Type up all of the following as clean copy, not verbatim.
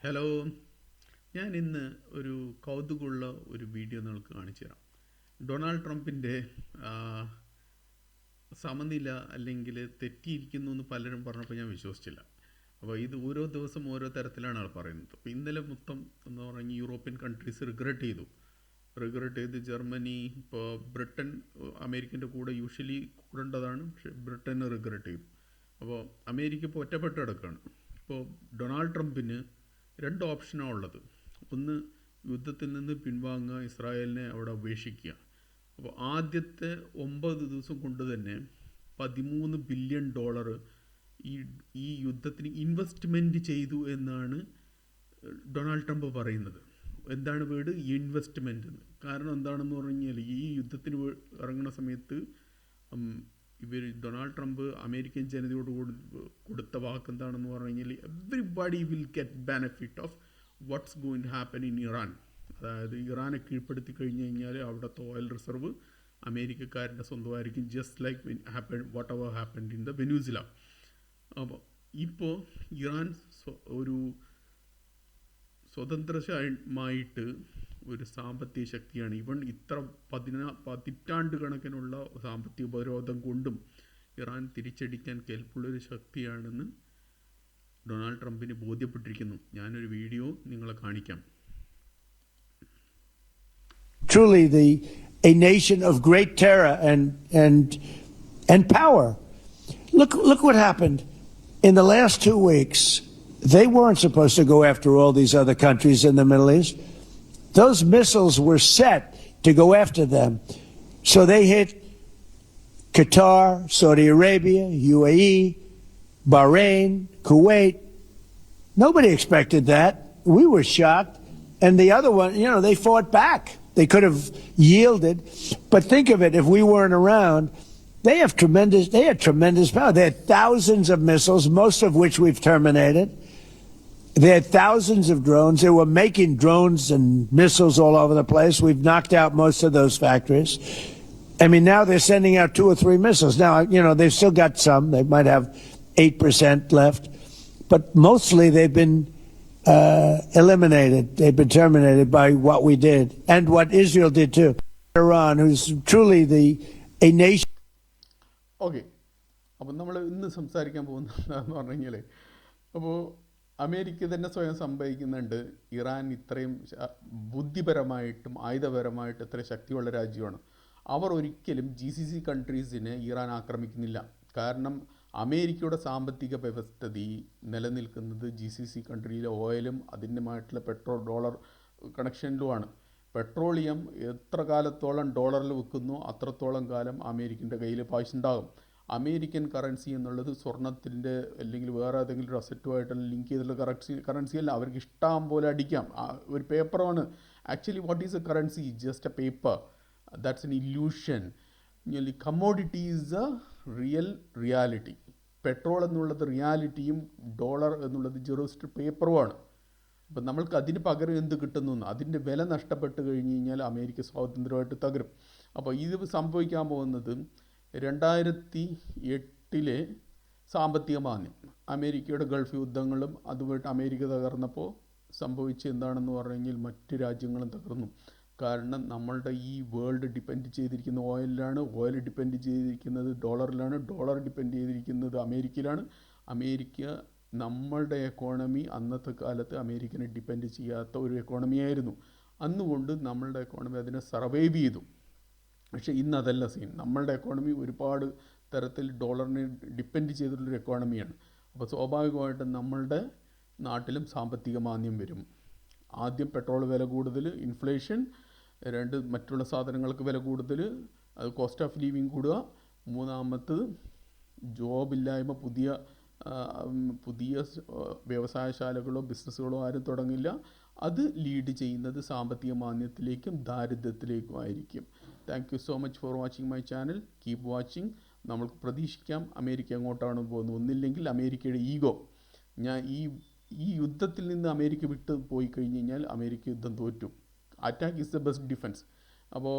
Hello. ഞാൻ ഇന്ന് ഒരു കൗതുകമുള്ള ഒരു വീഡിയോ നിങ്ങൾക്ക് കാണിച്ചു തരാം. ഡൊണാൾഡ് ട്രംപിൻ്റെ സമനില അല്ലെങ്കിൽ തെറ്റിയിരിക്കുന്നു എന്ന് പലരും പറഞ്ഞപ്പോൾ ഞാൻ വിശ്വസിച്ചില്ല. അപ്പോൾ ഇത് ഓരോ ദിവസം ഓരോ തരത്തിലാണ് ആൾ പറയുന്നത്. അപ്പോൾ ഇന്നലെ മൊത്തം എന്ന് പറഞ്ഞാൽ യൂറോപ്യൻ കൺട്രീസ് റിഗ്രറ്റ് ചെയ്ത് ജർമ്മനി, ഇപ്പോൾ ബ്രിട്ടൻ അമേരിക്കൻ്റെ കൂടെ യൂഷ്വലി കൂടേണ്ടതാണ്, പക്ഷേ ബ്രിട്ടൻ റിഗ്രറ്റ് ചെയ്തു. അപ്പോൾ അമേരിക്ക ഇപ്പോൾ ഒറ്റപ്പെട്ട് കിടക്കുകയാണ്. ഇപ്പോൾ ഡൊണാൾഡ് ട്രംപിന് രണ്ട് ഓപ്ഷനാണ് ഉള്ളത്. ഒന്ന്, യുദ്ധത്തിൽ നിന്ന് പിൻവാങ്ങുക, ഇസ്രായേലിനെ അവിടെ ഉപേക്ഷിക്കുക. അപ്പോൾ ആദ്യത്തെ 9 ദിവസം കൊണ്ട് തന്നെ $13 ബില്യൺ ഈ ഈ യുദ്ധത്തിന് ഇൻവെസ്റ്റ്മെൻറ്റ് ചെയ്തു എന്നാണ് ഡൊണാൾഡ് ട്രംപ് പറയുന്നത്. എന്താണ് വേർഡ്? ഇൻവെസ്റ്റ്മെൻറ്റ് എന്ന്. കാരണം എന്താണെന്ന് പറഞ്ഞാൽ ഈ യുദ്ധത്തിന് ഇറങ്ങുന്ന സമയത്ത് ഡൊണാൾഡ് ട്രംപ് അമേരിക്കൻ ജനതയോട് കൊടുത്ത വാക്ക് എന്താണെന്ന് പറഞ്ഞു കഴിഞ്ഞാൽ everybody will get benefit of what's going to happen in Iran. അതായത് ഇറാനെ കീഴ്പ്പെടുത്തി കഴിഞ്ഞ് കഴിഞ്ഞാൽ അവിടുത്തെ ഓയിൽ റിസർവ് അമേരിക്കക്കാരൻ്റെ സ്വന്തമായിരിക്കും, just like whatever happened in the Venezuela. അപ്പോൾ ഇപ്പോൾ ഇറാൻ ഒരു സ്വതന്ത്രമായിട്ട് ഒരു സാമ്പത്തിക ശക്തിയാണ്. ഇവൺ ഇത്ര പതിറ്റാണ്ട് കണക്കിനുള്ള സാമ്പത്തിക ഉപരോധം കൊണ്ടും ഇറാൻ തിരിച്ചടിക്കാൻ കെൽപ്പുള്ളൊരു ശക്തിയാണെന്ന് ഡൊണാൾഡ് ട്രംപിന് ബോധ്യപ്പെട്ടിരിക്കുന്നു. ഞാനൊരു വീഡിയോ നിങ്ങളെ കാണിക്കാം. Truly a nation of great terror and power. Look what happened in the last 2 weeks. They weren't supposed to go after all these other countries in the Middle East. Those missiles were set to go after them. So they hit Qatar, Saudi Arabia, UAE, Bahrain, Kuwait. Nobody expected that. We were shocked. And the other one, they fought back. They could have yielded. But think of it, if we weren't around, they had tremendous power. They had thousands of missiles, most of which we've terminated. They had thousands of drones. They were making drones and missiles all over the place. We've knocked out most of those factories. I mean, now they're sending out 2 or 3 missiles. Now, they've still got some. They might have 8% left. But mostly they've been eliminated. They've been terminated by what we did and what Israel did too. Iran, who's truly a nation. Okay, അപ്പം നമ്മൾ ഇന്ന് സംസാരിക്കാൻ പോകുന്നതെന്ന് പറഞ്ഞു കഴിഞ്ഞാൽ, അപ്പോൾ America തന്നെ സ്വയം സംഭവിക്കുന്നുണ്ട് ഇറാൻ ഇത്രയും ബുദ്ധിപരമായിട്ടും ആയുധപരമായിട്ടും ഇത്ര ശക്തിയുള്ള രാജ്യമാണ്. അവർ ഒരിക്കലും GCC കൺട്രീസിനെ ഇറാൻ ആക്രമിക്കുന്നില്ല. കാരണം അമേരിക്കയുടെ സാമ്പത്തിക വ്യവസ്ഥിതി നിലനിൽക്കുന്നത് GCC കൺട്രിയിലെ ഓയിലും അതിൻ്റെമായിട്ടുള്ള $1 കണക്ഷനിലുമാണ്. പെട്രോളിയം എത്ര കാലത്തോളം ഡോളറിൽ വിൽക്കുന്നു അത്രത്തോളം കാലം അമേരിക്കൻ്റെ കയ്യിൽ പൈസ ഉണ്ടാകും. അമേരിക്കൻ കറൻസി എന്നുള്ളത് സ്വർണത്തിൻ്റെ അല്ലെങ്കിൽ വേറെ ഏതെങ്കിലും ഒരു അസറ്റുമായിട്ട് ലിങ്ക് ചെയ്തിട്ടുള്ള കറൻസി അല്ല. അവർക്ക് ഇഷ്ടം പോലെ അടിക്കാം. ഒരു പേപ്പറാണ്. Actually what is A currency? Just A paper. That's an illusion. Commodity is A reality. Petrol എന്നുള്ളത് റിയാലിറ്റിയും ഡോളർ എന്നുള്ളത് ജസ്റ്റ് പേപ്പറുമാണ്. അപ്പം നമ്മൾക്ക് അതിന് പകരം എന്ത് കിട്ടുന്നു? അതിൻ്റെ വില നഷ്ടപ്പെട്ട് കഴിഞ്ഞ് കഴിഞ്ഞാൽ അമേരിക്ക സ്വാതന്ത്ര്യമായിട്ട് തകരും. അപ്പോൾ ഇത് സംഭവിക്കാൻ പോകുന്നത് 2008 സാമ്പത്തിക മാന്ദ്യം, അമേരിക്കയുടെ ഗൾഫ് യുദ്ധങ്ങളും അതുമായിട്ട് അമേരിക്ക തകർന്നപ്പോൾ സംഭവിച്ച എന്താണെന്ന് പറഞ്ഞു കഴിഞ്ഞാൽ മറ്റ് രാജ്യങ്ങളും തകർന്നു. കാരണം നമ്മളുടെ ഈ വേൾഡ് ഡിപ്പെൻഡ് ചെയ്തിരിക്കുന്ന ഓയിലിലാണ്, ഓയിൽ ഡിപ്പെൻഡ് ചെയ്തിരിക്കുന്നത് ഡോളറിലാണ്, ഡോളർ ഡിപ്പെൻഡ് ചെയ്തിരിക്കുന്നത് അമേരിക്കയിലാണ്. അമേരിക്ക നമ്മളുടെ എക്കോണമി അന്നത്തെ കാലത്ത് അമേരിക്കനെ ഡിപ്പെൻഡ് ചെയ്യാത്ത ഒരു എക്കോണമിയായിരുന്നു. അന്നുകൊണ്ട് നമ്മളുടെ എക്കോണമി അതിനെ സർവൈവ് ചെയ്തു. പക്ഷേ ഇന്ന് അതല്ല സീൻ. നമ്മളുടെ എക്കോണമി ഒരുപാട് തരത്തിൽ ഡോളറിനെ ഡിപ്പെൻഡ് ചെയ്തിട്ടുള്ളൊരു എക്കോണമിയാണ്. അപ്പോൾ സ്വാഭാവികമായിട്ടും നമ്മളുടെ നാട്ടിലും സാമ്പത്തിക മാന്ദ്യം വരും. ആദ്യം പെട്രോൾ വില കൂടുതൽ, ഇൻഫ്ലേഷൻ. 2, മറ്റുള്ള സാധനങ്ങൾക്ക് വില കൂടുതൽ, അത് കോസ്റ്റ് ഓഫ് ലിവിങ് കൂടുക. മൂന്നാമത്തത് ജോബില്ലായ്മ. പുതിയ വ്യവസായശാലകളോ ബിസിനസ്സുകളോ ആരും തുടങ്ങില്ല. അത് ലീഡ് ചെയ്യുന്നത് സാമ്പത്തിക മാന്ദ്യത്തിലേക്കും ദാരിദ്ര്യത്തിലേക്കും ആയിരിക്കും. Thank you so much for watching my channel. Keep watching. നമ്മൾക്ക് പ്രതീക്ഷിക്കാം അമേരിക്ക എങ്ങോട്ടാണ് പോകുന്നത്. ഒന്നില്ലെങ്കിൽ അമേരിക്കയുടെ ഈഗോ. ഈ യുദ്ധത്തിൽ നിന്ന് അമേരിക്ക വിട്ട് പോയി കഴിഞ്ഞ് കഴിഞ്ഞാൽ അമേരിക്ക യുദ്ധം തോറ്റു. Attack is the best defence. അപ്പോൾ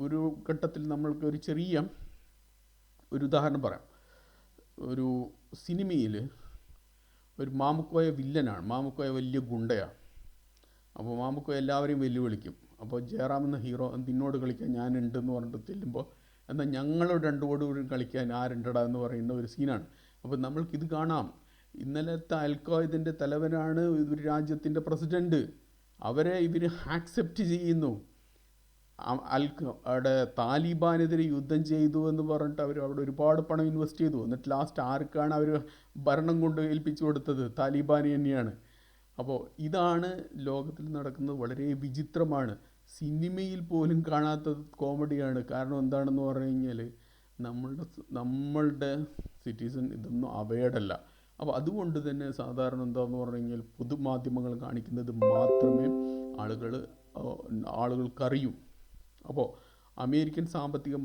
ഒരു ഘട്ടത്തിൽ നമ്മൾക്ക് ഒരു ചെറിയ ഒരു ഉദാഹരണം പറയാം. ഒരു സിനിമയിൽ ഒരു മാമുക്കോയ വില്ലനാണ്. മാമുക്കോയ വലിയ ഗുണ്ടയാണ്. അപ്പോൾ മാമുക്കോയ എല്ലാവരെയും വെല്ലുവിളിക്കും. അപ്പോൾ ജയറാം എന്ന ഹീറോ നിന്നോട് കളിക്കാൻ ഞാനുണ്ടെന്ന് പറഞ്ഞിട്ട് ചെല്ലുമ്പോൾ എന്നാൽ ഞങ്ങൾ രണ്ടുപേരും കളിക്കാൻ ആരുണ്ടടാ എന്ന് പറയുന്ന ഒരു സീനാണ്. അപ്പോൾ നമ്മൾക്കിത് കാണാം. ഇന്നലത്തെ അൽഖ്വായ്ദൻ്റെ തലവനാണ് ഒരു രാജ്യത്തിൻ്റെ പ്രസിഡൻറ്റ്. അവരെ ഇവർ ആക്സെപ്റ്റ് ചെയ്യുന്നു. അവിടെ താലിബാനെതിരെ യുദ്ധം ചെയ്തു എന്ന് പറഞ്ഞിട്ട് അവർ അവിടെ ഒരുപാട് പണം ഇൻവെസ്റ്റ് ചെയ്തു. എന്നിട്ട് ലാസ്റ്റ് ആർക്കാണ് അവർ ഭരണം കൊണ്ട് ഏൽപ്പിച്ചു കൊടുത്തത്? താലിബാന് തന്നെയാണ്. അപ്പോൾ ഇതാണ് ലോകത്തിൽ നടക്കുന്നത്. വളരെ വിചിത്രമാണ്. സിനിമയിൽ പോലും കാണാത്ത കോമഡിയാണ്. കാരണം എന്താണെന്ന് പറഞ്ഞു കഴിഞ്ഞാൽ നമ്മളുടെ സിറ്റിസൺ ഇതൊന്നും അവെയർഡല്ല. അപ്പോൾ അതുകൊണ്ട് തന്നെ സാധാരണ എന്താണെന്ന് പറഞ്ഞു കഴിഞ്ഞാൽ പൊതുമാധ്യമങ്ങൾ കാണിക്കുന്നത് മാത്രമേ ആളുകൾക്കറിയൂ. അപ്പോൾ അമേരിക്കൻ സാമ്പത്തികം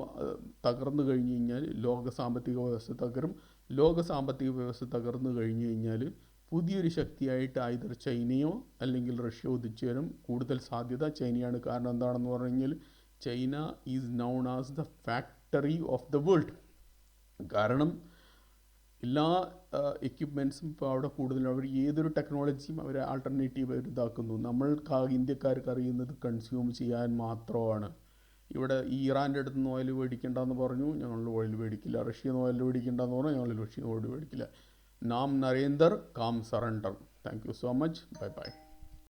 തകർന്നു കഴിഞ്ഞ് കഴിഞ്ഞാൽ ലോക സാമ്പത്തിക വ്യവസ്ഥ തകരും. ലോക സാമ്പത്തിക വ്യവസ്ഥ തകർന്നു കഴിഞ്ഞ് കഴിഞ്ഞാൽ പുതിയൊരു ശക്തിയായിട്ട് ഐദർ ചൈനയോ അല്ലെങ്കിൽ റഷ്യ ഉദിച്ചു വരും. കൂടുതൽ സാധ്യത ചൈനയാണ്. കാരണം എന്താണെന്ന് പറഞ്ഞു കഴിഞ്ഞാൽ China is noun as the factory of the world. കാരണം എല്ലാ എക്യുപ്മെൻറ്റ്സും ഇപ്പോൾ അവിടെ കൂടുതലും അവർ ഏതൊരു ടെക്നോളജിയും അവർ ആൾട്ടർനേറ്റീവ് ഇതാക്കുന്നു. ഇന്ത്യക്കാർക്ക് അറിയുന്നത് കൺസ്യൂം ചെയ്യാൻ മാത്രമാണ്. ഇവിടെ ഇറാൻ്റെ അടുത്ത് നിന്ന് ഓയിൽ മേടിക്കേണ്ടെന്ന് പറഞ്ഞു, ഞങ്ങൾ ഓയിൽ മേടിക്കില്ല. റഷ്യയിൽ നിന്ന് ഓയിൽ മേടിക്കേണ്ടെന്ന് പറഞ്ഞു, ഞങ്ങൾ റഷ്യയിൽ നിന്ന് ഓയിൽ മേടിക്കില്ല. നാം Narender calm surrender. Thank you so much. Bye bye.